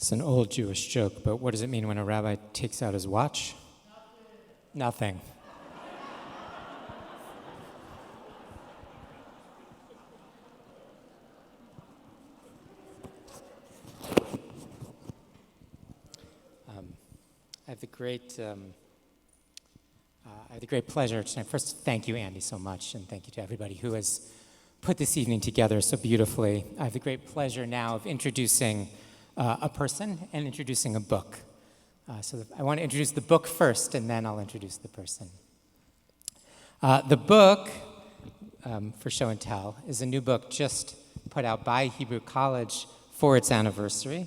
It's an old Jewish joke, but what does it mean when a rabbi takes out his watch? Nothing. I have the great pleasure tonight. First, thank you, Andy, so much, and thank you to everybody who has put this evening together so beautifully. I have the great pleasure now of introducing a person and introducing a book. So I want to introduce the book first, and then I'll introduce the person. The book, for show and tell, is a new book just put out by Hebrew College for its anniversary.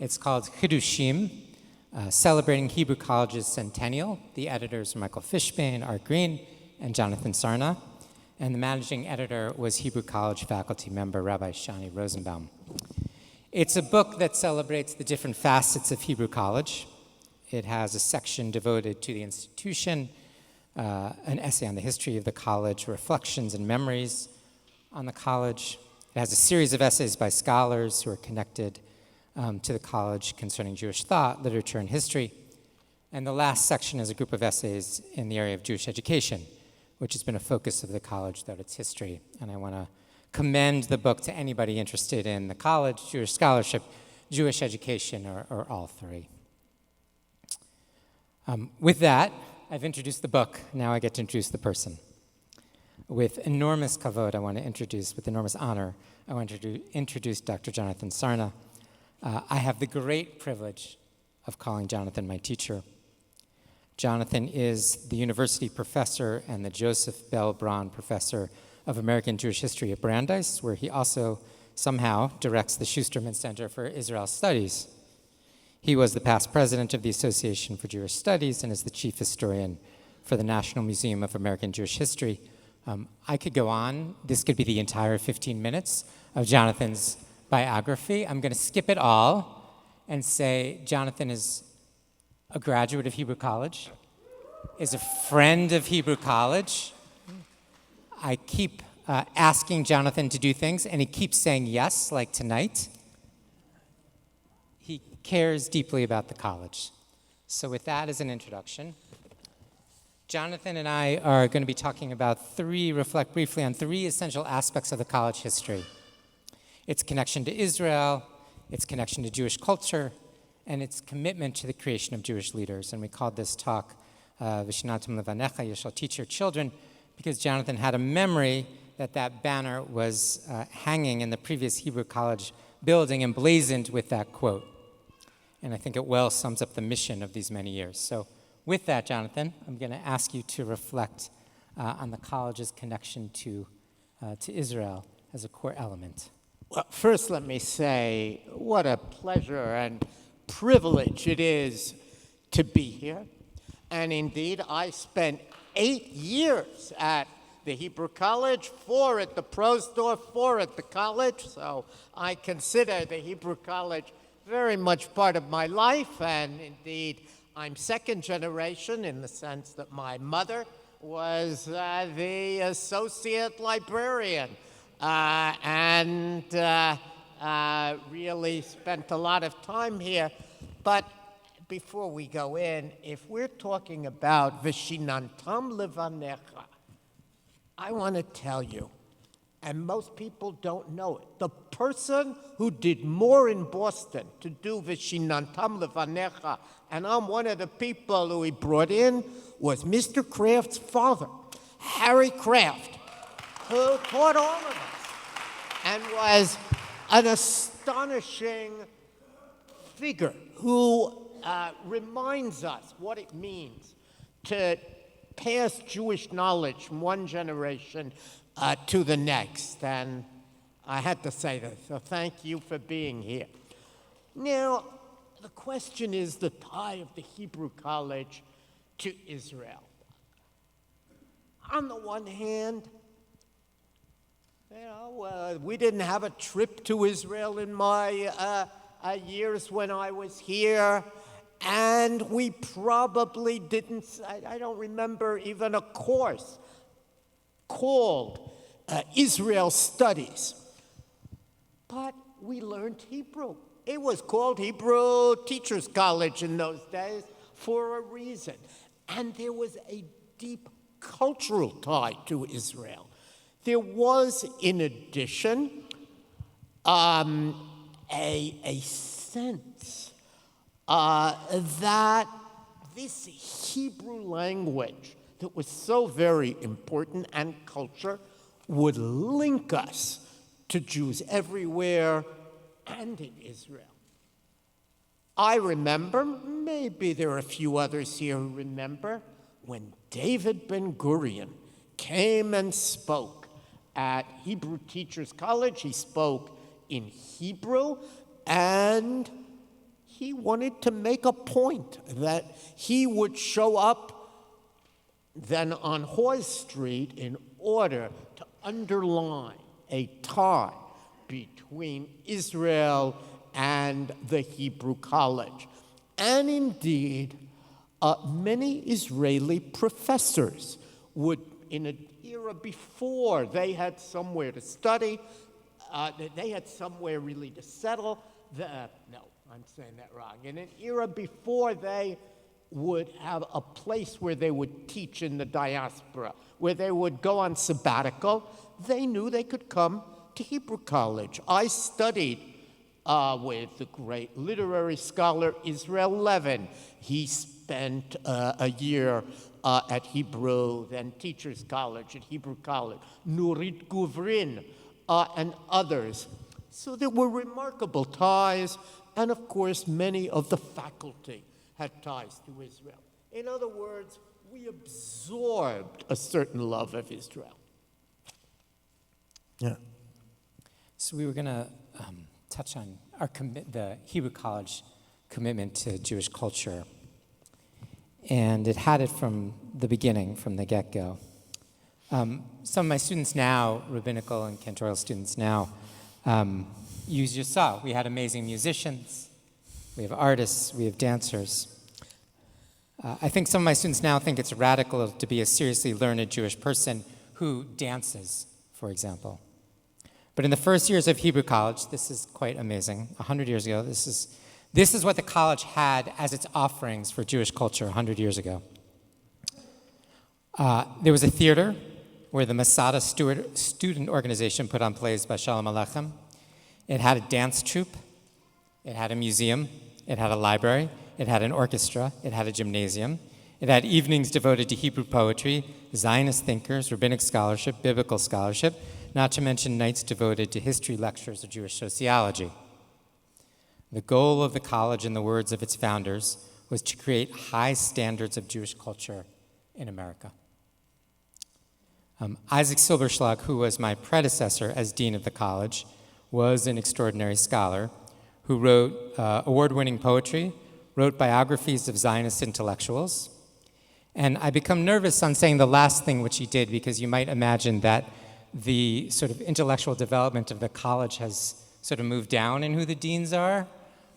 It's called Chidushim, Celebrating Hebrew College's Centennial. The editors are Michael Fishbane, Art Green, and Jonathan Sarna. And the managing editor was Hebrew College faculty member Rabbi Shani Rosenbaum. It's a book that celebrates the different facets of Hebrew College. It has a section devoted to the institution, an essay on the history of the college, reflections and memories on the college. It has a series of essays by scholars who are connected to the college concerning Jewish thought, literature, and history. And the last section is a group of essays in the area of Jewish education, which has been a focus of the college throughout its history. And I want to commend the book to anybody interested in the college, Jewish scholarship, Jewish education, or all three. With that, I've introduced the book. Now I get to introduce the person. With enormous kavod, with enormous honor, I want to introduce Dr. Jonathan Sarna. I have the great privilege of calling Jonathan my teacher. Jonathan is the university professor and the Joseph Bell Braun Professor of American Jewish History at Brandeis, where he also somehow directs the Schusterman Center for Israel Studies. He was the past president of the Association for Jewish Studies and is the chief historian for the National Museum of American Jewish History. I could go on. This could be the entire 15 minutes of Jonathan's biography. I'm going to skip it all and say Jonathan is a graduate of Hebrew College, is a friend of Hebrew College. I keep asking Jonathan to do things, and he keeps saying yes, like tonight. He cares deeply about the college. So with that as an introduction, Jonathan and I are going to be talking about reflect briefly on three essential aspects of the college history: its connection to Israel, its connection to Jewish culture, and its commitment to the creation of Jewish leaders. And we called this talk, V'shinatim levanecha, you shall teach your children, because Jonathan had a memory that banner was hanging in the previous Hebrew College building, emblazoned with that quote. And I think it well sums up the mission of these many years. So with that, Jonathan, I'm going to ask you to reflect on the college's connection to Israel as a core element. Well, first let me say what a pleasure and privilege it is to be here. And indeed, I spent 8 years at the Hebrew College, 4 at the Prosdorf, 4 at the college. So I consider the Hebrew College very much part of my life. And indeed, I'm second generation in the sense that my mother was the associate librarian and really spent a lot of time here. But before we go in, if we're talking about V'shinantam levanecha, I want to tell you, and most people don't know it, the person who did more in Boston to do V'shinantam levanecha, and I'm one of the people who he brought in, was Mr. Kraft's father, Harry Kraft, who taught all of us and was an astonishing figure who reminds us what it means to pass Jewish knowledge from one generation to the next. And I had to say that, so thank you for being here. Now, the question is the tie of the Hebrew College to Israel. On the one hand, we didn't have a trip to Israel in my years when I was here. And we probably didn't, I don't remember even a course called Israel Studies. But we learned Hebrew It was called Hebrew Teachers College in those days for a reason. And there was a deep cultural tie to Israel. There was, in addition, a sense that this Hebrew language that was so very important and culture would link us to Jews everywhere and in Israel. I remember, maybe there are a few others here who remember, when David Ben-Gurion came and spoke at Hebrew Teachers College. He spoke in Hebrew, and he wanted to make a point that he would show up then on Hawes Street in order to underline a tie between Israel and the Hebrew College. And indeed, many Israeli professors would, in an era before they had somewhere to study, they had somewhere really to settle. No, I'm saying that wrong. In an era before they would have a place where they would teach in the diaspora, where they would go on sabbatical, they knew they could come to Hebrew College. I studied with the great literary scholar Israel Levin. He spent a year at Hebrew, then Teachers College at Hebrew College, Nurit Guvrin, and others. So there were remarkable ties, and of course, many of the faculty had ties to Israel. In other words, we absorbed a certain love of Israel. Yeah. So we were going to touch on the Hebrew College commitment to Jewish culture. And it had it from the beginning, from the get-go. Some of my students now, rabbinical and cantorial students now, you just saw, we had amazing musicians, we have artists, we have dancers. I think some of my students now think it's radical to be a seriously learned Jewish person who dances, for example. But in the first years of Hebrew College, this is quite amazing. 100 years ago, this is what the college had as its offerings for Jewish culture 100 years ago. There was a theater where the Masada student organization put on plays by Shalom Aleichem. It had a dance troupe. It had a museum. It had a library. It had an orchestra. It had a gymnasium. It had evenings devoted to Hebrew poetry, Zionist thinkers, rabbinic scholarship, biblical scholarship, not to mention nights devoted to history lectures or Jewish sociology. The goal of the college, in the words of its founders, was to create high standards of Jewish culture in America. Isaac Silberschlag, who was my predecessor as dean of the college, was an extraordinary scholar who wrote award-winning poetry, wrote biographies of Zionist intellectuals. And I become nervous on saying the last thing which he did, because you might imagine that the sort of intellectual development of the college has sort of moved down in who the deans are.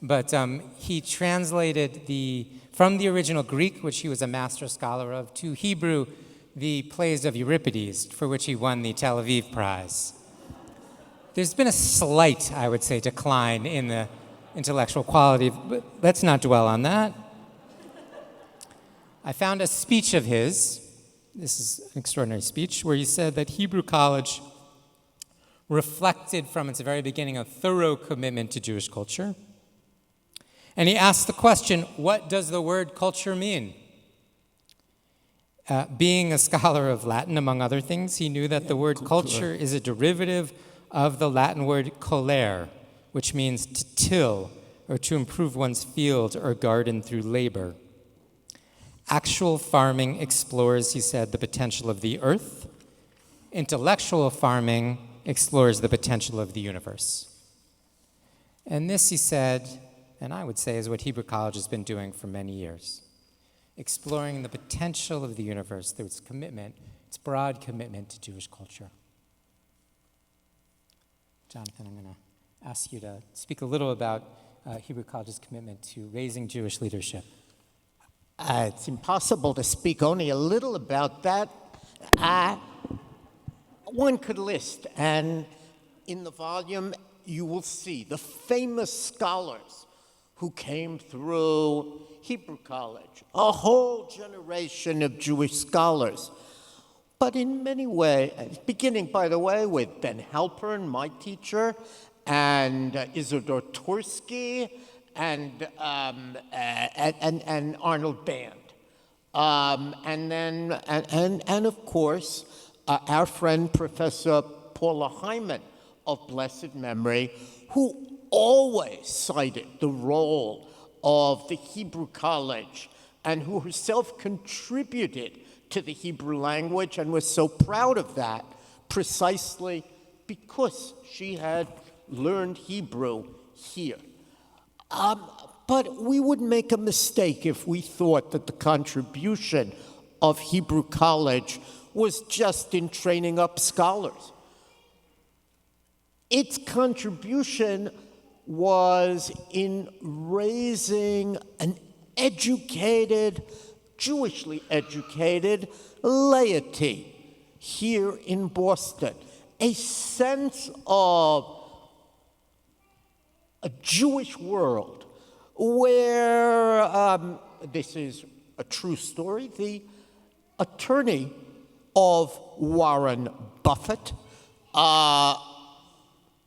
But he translated from the original Greek, which he was a master scholar of, to Hebrew, the plays of Euripides, for which he won the Tel Aviv Prize. There's been a slight, I would say, decline in the intellectual quality, but let's not dwell on that. I found a speech of his, this is an extraordinary speech, where he said that Hebrew College reflected from its very beginning a thorough commitment to Jewish culture. And he asked the question, what does the word culture mean? Being a scholar of Latin, among other things, he knew that the word culture is a derivative of the Latin word colere, which means to till or to improve one's field or garden through labor. Actual farming explores, he said, the potential of the earth. Intellectual farming explores the potential of the universe. And this, he said, and I would say, is what Hebrew College has been doing for many years, exploring the potential of the universe through its commitment, its broad commitment to Jewish culture. Jonathan, I'm going to ask you to speak a little about Hebrew College's commitment to raising Jewish leadership. It's impossible to speak only a little about that. One could list, and in the volume, you will see the famous scholars who came through Hebrew College, a whole generation of Jewish scholars. But in many ways, beginning, by the way, with Ben Halpern, my teacher, and Isidor Tursky, and Arnold Band. And of course, our friend Professor Paula Hyman of blessed memory, who always cited the role of the Hebrew College and who herself contributed to the Hebrew language and was so proud of that precisely because she had learned Hebrew here. But we would make a mistake if we thought that the contribution of Hebrew College was just in training up scholars. Its contribution was in raising an educated, Jewishly educated laity here in Boston, a sense of a Jewish world where, this is a true story, the attorney of Warren Buffett,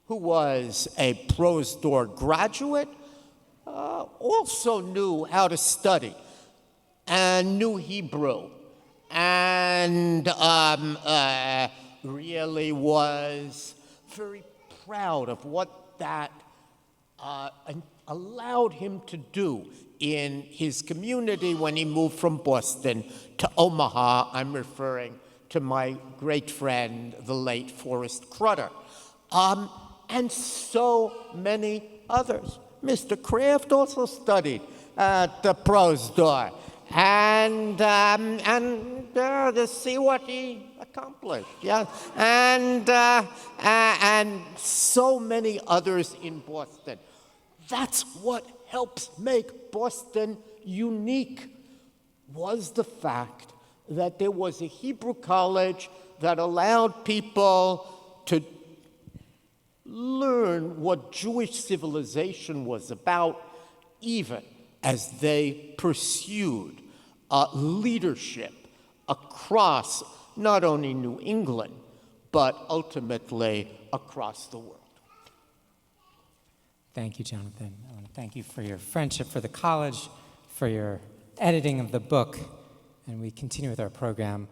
who was a Prose Door graduate, also knew how to study and knew Hebrew and really was very proud of what that allowed him to do in his community when he moved from Boston to Omaha. I'm referring to my great friend, the late Forrest Crutter, and so many others. Mr. Kraft also studied at the Prose Door, and to see what he accomplished, yeah, and so many others in Boston. That's what helps make Boston unique, was the fact that there was a Hebrew college that allowed people to learn what Jewish civilization was about, even as they pursued leadership across not only New England, but ultimately across the world. Thank you, Jonathan. I want to thank you for your friendship for the college, for your editing of the book, and we continue with our program.